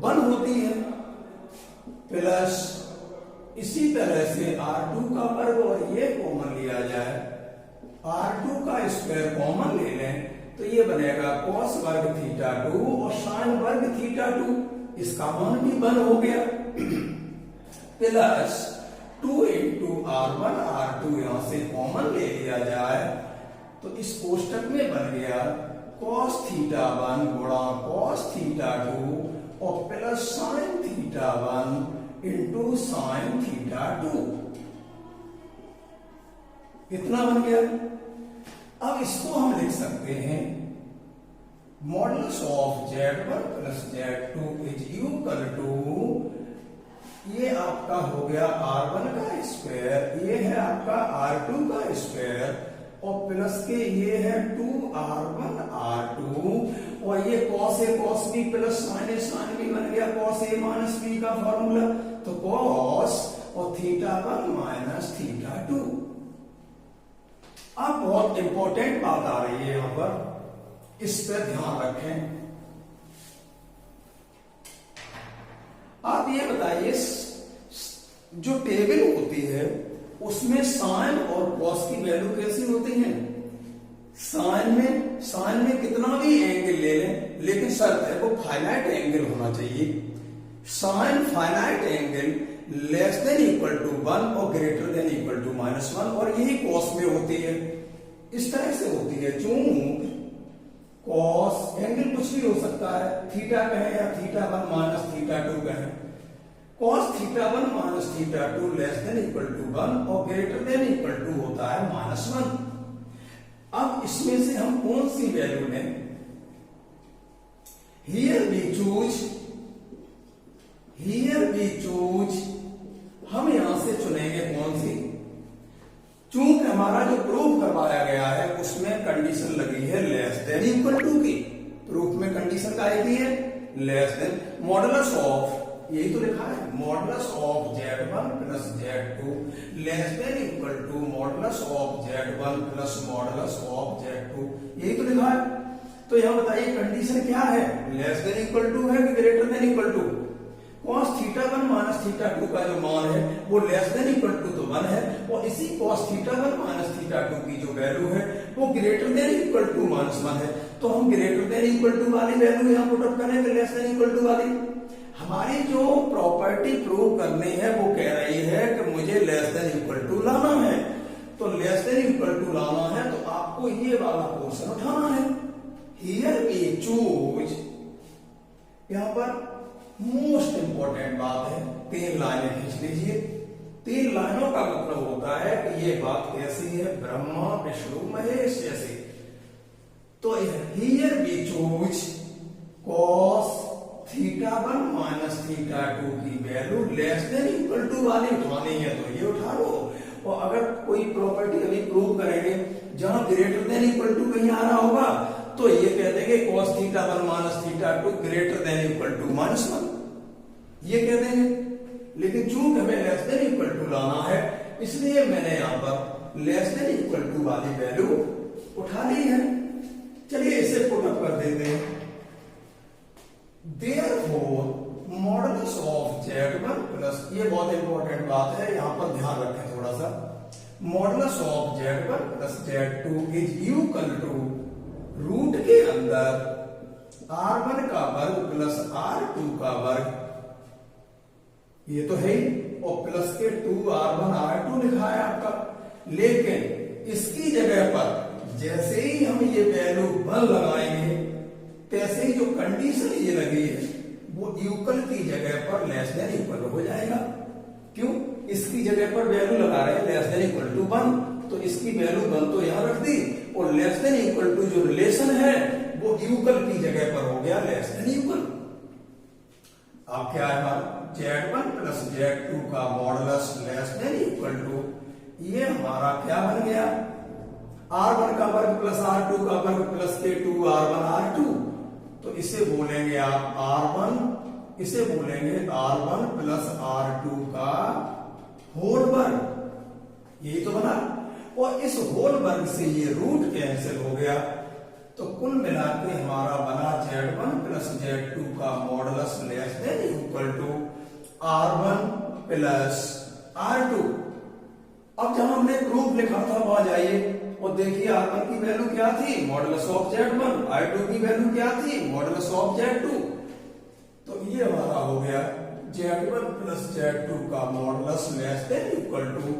1 होती है, प्लस इसी तरह से r2 का वर्ग और ये कॉमन लिया जाए, r2 का स्क्वायर कॉमन ले लें तो ये बनेगा cos वर्ग θ2 और साइन वर्ग θ2, इसका मान भी 1 हो गया, प्लस 2 इंटू r1 r2 यहां से कॉमन ले लिया जाए तो इस कोष्टक में बन गया cos θ1 गुणा cos θ2 और प्लस साइन θ1 इंटू साइन θ2, इतना बन गया। अब इसको हम लिख सकते हैं modulus of z1 plus z2 is equal to, ये आपका हो गया r1 का स्क्वायर, ये है आपका r2 का स्क्वायर और प्लस के ये है 2r1 r2 और ये cos a cos b plus sign b बन गया cos a माइनस b का फॉर्मूला, तो cos और θ1 माइनस θ2। अब बहुत इंपॉर्टेंट बात आ रही है यहां पर, इस पर ध्यान रखें। आप ये बताइए जो टेबल होती है उसमें साइन और कॉस की वैल्यू कैसी होती है? साइन में कितना भी एंगल ले लें लेकिन शर्त है वो फाइनाइट एंगल होना चाहिए। Sine finite angle less than equal to 1 और ग्रेटर देन इक्वल टू -1 और यही कॉस में होती है, इस तरह से होती है। चूंकि कॉस एंगल कुछ भी हो सकता है, थीटा कहें या θ1 माइनस θ2 कहें, cos θ1 minus θ2 less than equal to 1 और ग्रेटर देन इक्वल टू होता है -1। अब इसमें से हम कौन सी वैल्यू लें? हियर वी चूज हम यहां से चुनेंगे कौन सी? चूंकि हमारा जो प्रूफ करवाया गया है उसमें कंडीशन लगी है लेस देन इक्वल टू की, प्रूफ में कंडीशन का एक ही है लेस देन, मॉडुलस ऑफ यही तो लिखा है modulus of z1 plus z2 less than equal to modulus of z1 plus modulus of z2, यही तो लिखा है। तो यहां बताइए कंडीशन क्या है, लेस देन इक्वल टू है कि greater than equal to? cos θ1 minus θ2 का जो मान है वो लेस देन इक्वल टू तो 1 है और इसी cos θ1 माइनस θ2 की जो वैल्यू है वो ग्रेटर देन इक्वल टू -1 है, तो हम ग्रेटर देन इक्वल टू वाली वैल्यू यहां पुट अप करेंगे लेस देन इक्वल टू वाली। हमारी जो प्रॉपर्टी प्रूव करनी है वो कह रही है कि मुझे लेस देन इक्वल टू लाना है, तो लेस देन इक्वल टू लाना है तो आपको ये वाला पोर्शन उठाना है। हियर वी चूज, यहां पर मोस्ट इंपॉर्टेंट बात है, 3 लाइनें खींच लीजिए। 3 लाइनों का मतलब होता है कि ये बात कैसी है, ब्रह्मा विष्णु महेश जैसी। तो here we choose cos θ1 minus θ2 की value less than equal to वाली उठानी है तो ये उठा लो, और अगर कोई प्रॉपर्टी अभी प्रूव करेंगे जहां ग्रेटर देन इक्वल टू कहीं आ रहा होगा तो ये कह देंगे cos θ1 minus θ2 greater than equal to -1, ये कह देंगे। लेकिन चूंकि हमें लेस देन इक्वल टू लाना है इसलिए मैंने यहां पर लेस देन इक्वल टू वाली वैल्यू उठा ली है। चलिए इसे पुट अप कर देते हैं। Therefore, modulus of z1 plus, ये बहुत इंपॉर्टेंट बात है यहां पर ध्यान रखें थोड़ा सा, modulus of z1 plus z2 is equal to root के अंदर r1 का वर्ग प्लस r2 का वर्ग, ये तो है ही, और प्लस के 2r1r2 लिखा है आपका। लेकिन इसकी जगह पर जैसे ही हम ये वैल्यू 1 लगाएंगे तैसे ही जो कंडीशन ये लगी है वो इक्वल की जगह पर लेस देन इक्वल हो जाएगा। क्यों? इसकी जगह पर वैल्यू लगा रहे हैं लेस देन इक्वल टू 1, तो इसकी वैल्यू 1 तो यहां रख दी और लेस देन इक्वल टू जो रिलेशन है वो इक्वल की जगह पर हो गया लेस देन इक्वल। अब क्या है हमारा Z1 प्लस Z2 का modulus less than equal to, ये हमारा क्या बन गया R1 का वर्ग प्लस R2 का वर्ग प्लस के 2r1r2। तो इसे बोलेंगे आप R1, इसे बोलेंगे R1 प्लस R2 का होल वर्ग, यही तो बना। और इस होल वर्ग से ये रूट कैंसिल हो गया, तो कुल मिला के हमारा बना Z1 प्लस Z2 का modulus less than equal to R1 plus R2। अब जहां हमने प्रूफ लिखा था वहां जाइए और देखिए R1 की वैल्यू क्या थी, मॉडुलस ऑफ Z1, R2 की वैल्यू क्या थी, मॉडुलस ऑफ Z2। तो ये हमारा हो गया Z1 प्लस Z2 का modulus less than equal to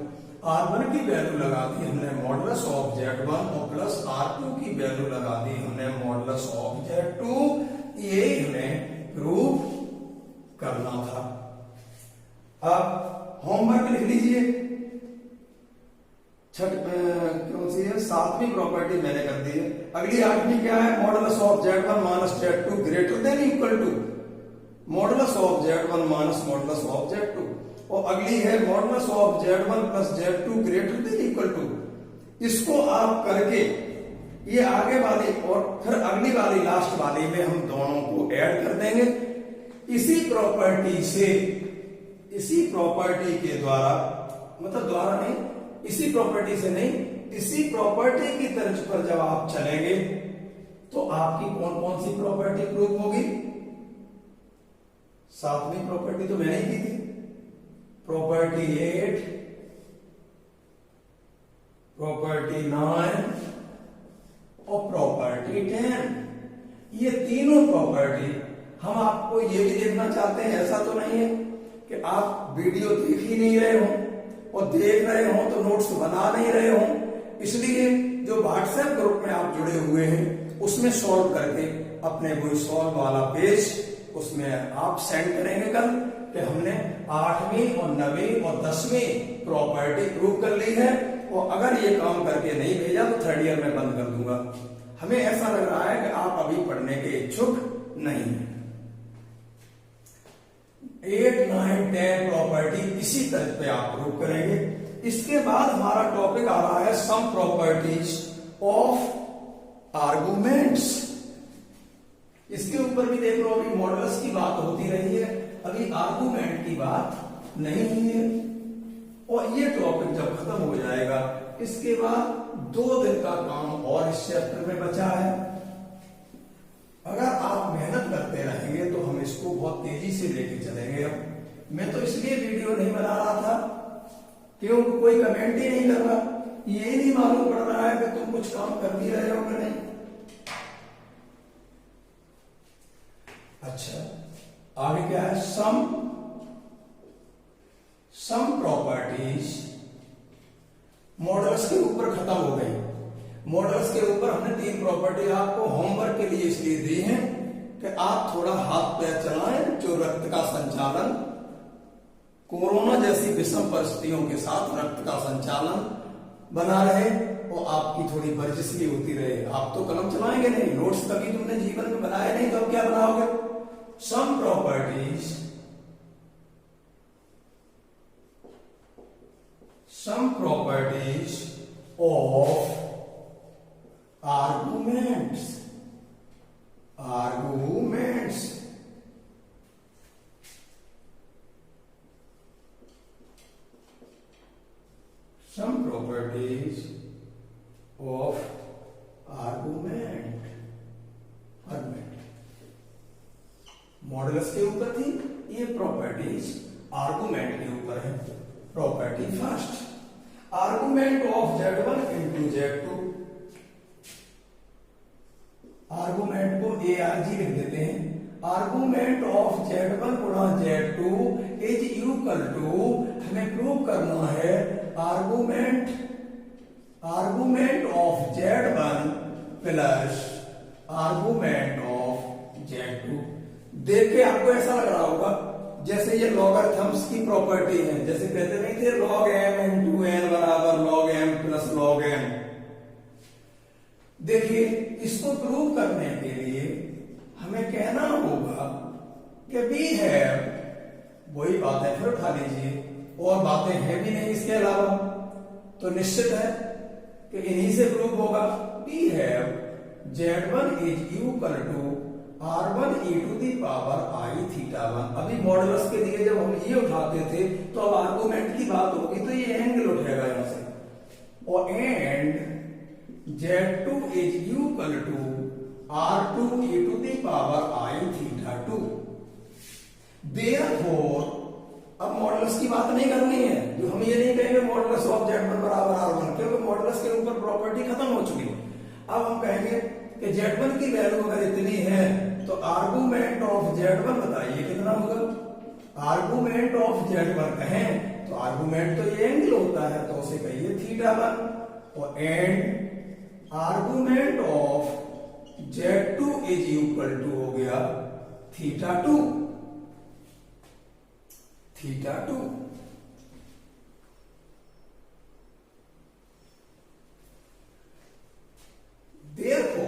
R1 की वैल्यू लगा दी हमने मॉडुलस ऑफ Z1 और प्लस R2 की वैल्यू लगा दी हमने मॉडुलस ऑफ Z2। ये हमें प्रूफ करना था। अब होमवर्क लिख लीजिए। कौन सी है, 7वीं प्रॉपर्टी मैंने कर दी है। अगली 8वीं क्या है, modulus of Z1 minus Z2 greater than equal to modulus of Z1 minus modulus of Z2। और अगली है modulus of Z1 plus Z2 greater than equal to. इसको आप करके ये आगे वाली और फिर अगली वाली लास्ट वाली में हम दोनों को ऐड कर देंगे। इसी प्रॉपर्टी से, इसी प्रॉपर्टी के द्वारा, मतलब द्वारा नहीं, इसी प्रॉपर्टी से नहीं, इसी प्रॉपर्टी की तर्ज पर जब आप चलेंगे तो आपकी कौन कौन सी प्रॉपर्टी प्रूव होगी। 7वीं प्रॉपर्टी तो मैंने ही की थी, प्रॉपर्टी 8, प्रॉपर्टी 9 और प्रॉपर्टी 10। ये तीनों प्रॉपर्टी हम आपको ये भी देखना चाहते हैं। ऐसा तो नहीं है कि आप वीडियो देख ही नहीं रहे हो और देख रहे हो तो नोट्स बना नहीं रहे हो। इसलिए जो व्हाट्सएप ग्रुप में आप जुड़े हुए हैं उसमें सॉल्व करके अपने वो सॉल्व वाला पेज उसमें आप सेंड करेंगे कल कि हमने 8वीं और 9वीं और 10वीं प्रॉपर्टी प्रूव कर ली है। और अगर ये काम करके नहीं भेजा तो 3rd ईयर में बंद कर दूंगा। हमें ऐसा लग रहा है कि आप अभी पढ़ने के इच्छुक नहीं हैं। 8, 9, 10 प्रॉपर्टी इसी तरह पे आप प्रूव करेंगे। इसके बाद हमारा टॉपिक आ रहा है सम प्रॉपर्टीज ऑफ आर्गुमेंट्स। इसके ऊपर भी देख लो, अभी मॉडुलस की बात होती रही है, अभी आर्गुमेंट की बात नहीं हुई है। और ये टॉपिक जब खत्म हो जाएगा इसके बाद 2 दिन का काम और इस चैप्टर में बचा है। अगर आप मेहनत करते रहेंगे तो हम इसको बहुत तेजी से लेके चलेंगे। अब मैं तो इसलिए वीडियो नहीं बना रहा था क्योंकि कोई कमेंट ही नहीं कर रहा, ये नहीं मालूम पड़ रहा है कि तुम कुछ काम कर भी रहे हो कि नहीं। अच्छा, आगे क्या है, सम प्रॉपर्टीज। मॉडल्स के ऊपर खत्म हो गई। मॉडल्स के ऊपर हमने 3 प्रॉपर्टी आपको होमवर्क के लिए इसलिए दी है कि आप थोड़ा हाथ पैर चलाएं। जो रक्त का संचालन कोरोना जैसी विषम परिस्थितियों के साथ रक्त का संचालन बना रहे और आपकी थोड़ी वर्जिश भी होती रहे। आप तो कलम चलाएंगे नहीं, नोट्स कभी तुमने जीवन में बनाए नहीं, तो अब क्या बनाओगे। Some properties, some properties of arguments, some properties of argument। Modulus के ऊपर थी, ये प्रॉपर्टीज आर्गुमेंट के ऊपर है। Property first, argument of Z1 into Z2। Argument को ARG लिख देते हैं। आर्गुमेंट ऑफ Z1 गुणा Z2 इज इक्वल टू, हमें प्रूव करना है argument of Z1 plus argument of Z2। देख के आपको ऐसा लग रहा होगा जैसे ये लॉगरिथम्स की प्रॉपर्टी है, जैसे कहते नहीं थे log m इंटू n बराबर log m plus log n। देखिए इसको प्रूव करने के लिए हमें कहना होगा कि बी है, वही बातें फिर उठा लीजिए, और बातें हैं भी नहीं इसके अलावा, तो निश्चित है कि इन्हीं से प्रूव होगा। बी है Z1 is equal to R1 e to the power I theta 1। अभी मॉडुलस के लिए जब हम ये उठाते थे तो अब आर्गुमेंट की बात होगी तो ये एंगल उठेगा यहां से, और and Z2 is equal to R2 e to the power I theta 2। Therefore अब मॉडुलस की बात नहीं करनी है, जो हम ये नहीं कहेंगे मॉडुलस ऑफ Z1 बराबर R1, क्योंकि मॉडुलस के ऊपर प्रॉपर्टी खत्म हो चुकी है। अब हम कहेंगे कि Z1 की वैल्यू अगर इतनी है तो आर्गुमेंट ऑफ Z1 बताइए कितना होगा। आर्गुमेंट ऑफ Z1 कहें तो आर्गुमेंट तो ये एंगल होता है, तो उसे कहिए थीटा 1, और and argument of Z2 is equal to हो गया थीटा 2। देखो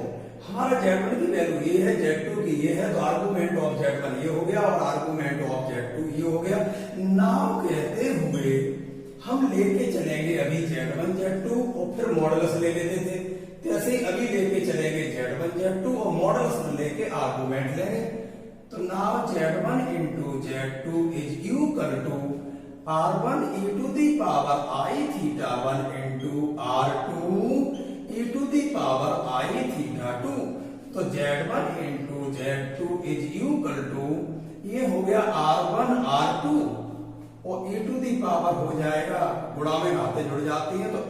हमारा Z1 की वैल्यू ये है, Z2 की ये है, तो आर्गुमेंट ऑफ Z1 ये हो गया और आर्गुमेंट ऑफ Z2 ये हो गया। नाउ कहते हुए हम लेके चलेंगे अभी Z1 Z2 और फिर मॉडुलस ले लेते थे, जैसे ही अभी लेके चलेंगे Z1 Z2 और मॉडुलस लेके आर्गुमेंट लेंगे। तो now Z1 into Z2 is equal to R1 e to the power I theta 1 into R2 e to the power I theta 2। तो Z1 into Z2 is equal to, ये हो गया R1 R2 और e to the power हो जाएगा, गुणा में बातें जुड़ जाती हैं तो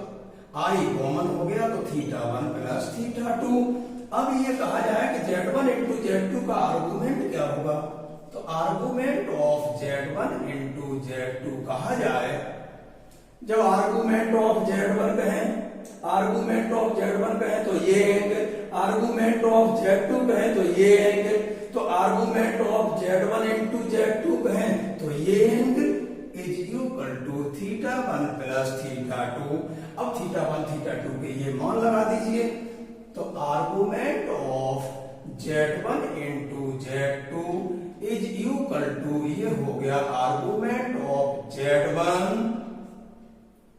I कॉमन हो गया, तो थीटा 1 प्लस थीटा 2। अब ये कहा जाए कि Z1 इंटू Z2 का आर्गुमेंट क्या होगा, तो argument of Z1 into Z2 कहा जाए, जब आर्गुमेंट ऑफ Z1 कहें तो ये एंगल, आर्गुमेंट ऑफ Z2 कहें तो ये एंगल, तो argument of Z1 into Z2 कहें तो ये angle is equal to theta 1 plus theta 2। अब थीटा 1 थीटा 2 के ये मान लगा दीजिए, तो argument of Z1 into Z2 is equal to, ये हो गया आर्गुमेंट ऑफ Z1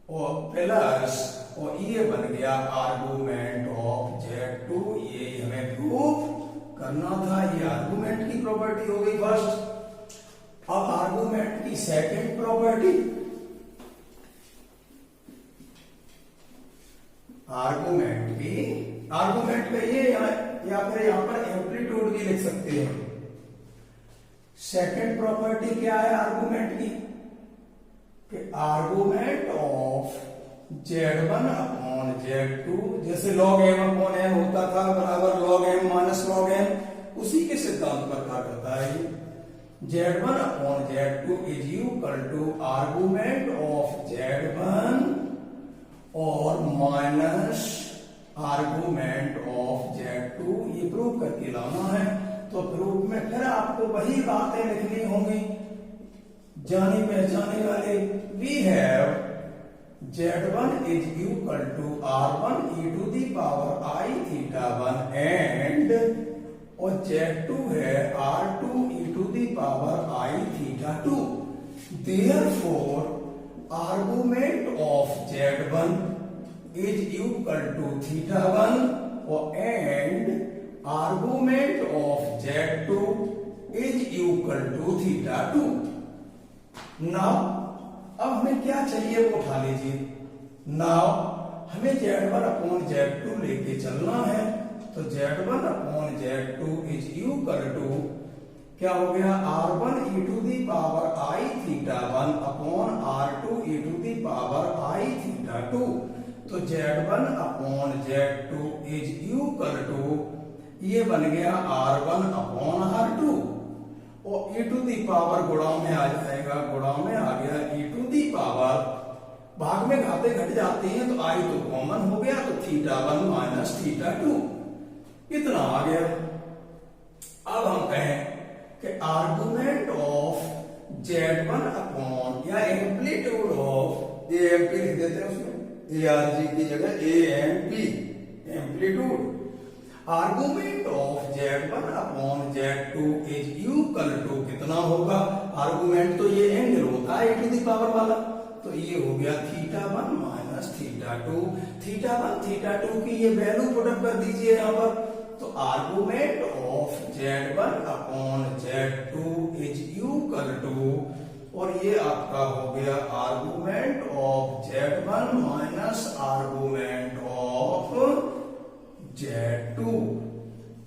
और प्लस, और ये बन गया आर्गुमेंट ऑफ Z2। ये हमें प्रूव करना था, ये आर्गुमेंट की प्रॉपर्टी हो गई फर्स्ट। अब आर्गुमेंट की सेकंड प्रॉपर्टी, आर्गुमेंट का ये या फिर यहां पर एम्पलीट्यूड भी लिख सकते हैं। सेकंड प्रॉपर्टी क्या है आर्गुमेंट की, कि argument of Z1 upon Z2, जैसे log m अपॉन n होता था बराबर log m minus log n, उसी के सिद्धांत पर क्या करता है ये, Z1 upon Z2 is equal to argument of Z1 और माइनस आर्गुमेंट ऑफ Z2। ये प्रूव करके लाना है, तो प्रूफ में फिर आपको वही बातें लिखनी होंगी जानी पहचाने वाले। We have Z1 is equal to R1 e to the power I theta 1 and, और Z2 है R2 e to the power I theta 2। Therefore argument of Z1 is equal to theta 1 और and argument of Z2 is equal to theta 2। Now अब हमें क्या चाहिए वो उठा लीजिए। नाउ हमें Z1 अपॉन Z2 लेके चलना है, तो Z1 upon Z2 is equal to क्या हो गया, R1 e to the power I theta 1 upon R2 e to the power I theta 2। तो Z1 upon Z2 is equal to, ये बन गया R1 अपॉन R2 और e टू दी पावर गुणा में आ जाएगा, गुणा में आ गया e टू दी पावर, भाग में घाते घट जाते हैं तो i तो कॉमन हो गया, तो θ1 माइनस θ2 इतना आ गया। अब हम कहें कि आर्गुमेंट ऑफ z1 अपॉन या एम्पलीट्यूड ऑफ AMP लिख देते हैं उसमें, ARG की जगह AMP amplitude. Argument of z1 upon z2 is equal to कितना होगा, आर्गुमेंट तो ये एंगल होता है e टू दी पावर वाला, तो ये हो गया θ1 माइनस θ2। θ1 θ2 की ये वैल्यू पुट अप कर दीजिए यहां पर, तो argument of z1 upon z2 is equal to, और ये आपका हो गया argument of z1 minus argument of z2।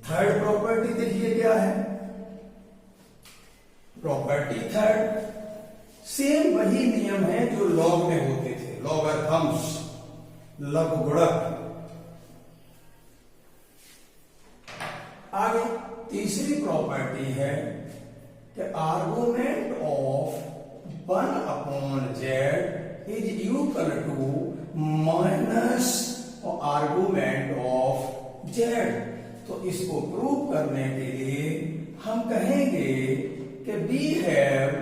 Third property देखिए क्या है, प्रॉपर्टी थर्ड, सेम वही नियम है जो लॉग में होते थे, लॉगरिथम्स, लघुगुणक। आगे तीसरी प्रॉपर्टी है कि argument of 1 upon z is equal to minus और आर्गुमेंट ऑफ z। तो इसको प्रूव करने के लिए हम कहेंगे कि we have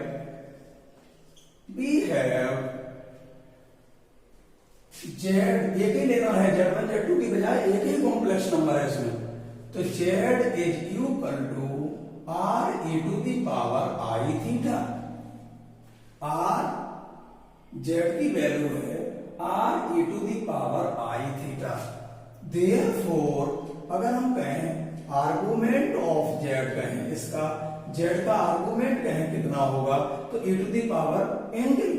z, एक ही लेना है, z1 z2 की बजाय एक ही कॉम्प्लेक्स नंबर है इसमें, तो z is equal to r e to the power i theta. r z की वैल्यू है r e to the power i theta. Therefore अगर हम कहें आर्गुमेंट ऑफ z कहें, इसका z का आर्गुमेंट कहें कितना होगा, तो e to the power angle,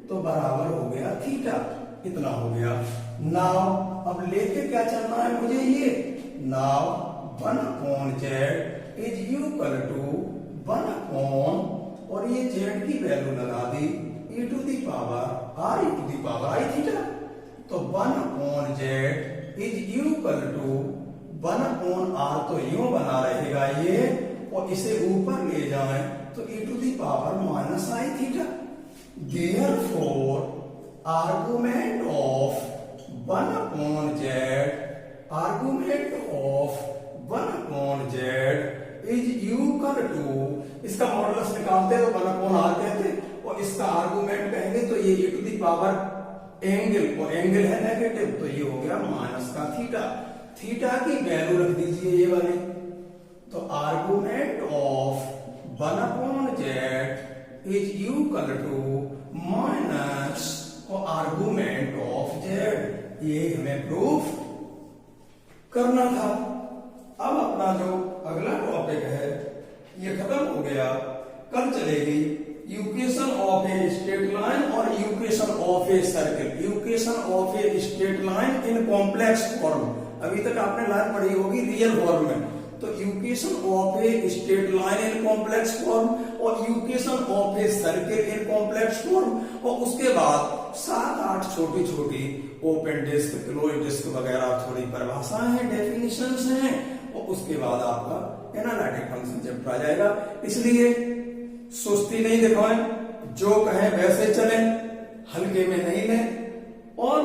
तो बराबर हो गया थीटा, इतना हो गया। नाउ अब लेके क्या चलना है मुझे, ये now 1 upon z is equal to 1 upon, और ये z की वैल्यू लगा दी e to the power r e to the power i theta, तो 1 upon z is equal to 1 upon r, तो यूं बना रहेगा ये, और इसे ऊपर ले जाएं तो e to the power minus i theta. Therefore argument of 1 upon z, argument of 1 upon z is equal to, इसका मॉडुलस निकालते तो 1 अपॉन r कहते, और इसका आर्गुमेंट कहेंगे तो ये e to the power angle, और एंगल है नेगेटिव, तो ये हो गया माइनस का थीटा। थीटा की वैल्यू रख दीजिए ये वाली, तो argument of 1 upon z is equal to minus और आर्गुमेंट ऑफ z, ये हमें प्रूफ करना था। अब अपना जो अगला टॉपिक है ये खत्म हो गया, कल चलेगी equation of a straight line और equation of a circle, equation of a straight line in complex form. अभी तक आपने लाइन पढ़ी होगी रियल फॉर्म में, तो equation of a straight line in complex form और equation of a circle in complex form, और उसके बाद 7-8 छोटी छोटी ओपन डिस्क, क्लोज डिस्क वगैरह थोड़ी परिभाषाएं हैं, डेफिनेशंस हैं, और उसके बाद आपका एनालिटिक फंक्शन चैप्टर आ जाएगा। इसलिए सुस्ती नहीं दिखाएं, जो कहें वैसे चलें, हल्के में नहीं लें, और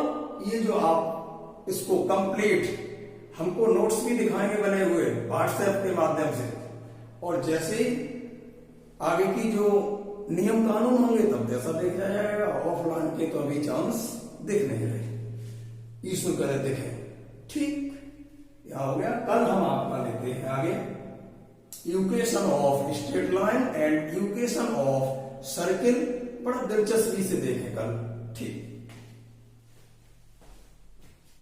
ये जो आप इसको कंप्लीट, हमको नोट्स भी दिखाएंगे बने हुए व्हाट्सएप के माध्यम से, और जैसे ही आगे की जो नियम कानून होंगे तब जैसा देखा जाएगा। ऑफलाइन के तो अभी चांस दिख नहीं रहे, ईश्वर करे दिखे। ठीक, यह हो गया। कल हम आपका लेते हैं आगे equation of straight line and equation of circle, बड़ा दिलचस्पी से देखें कल। ठीक।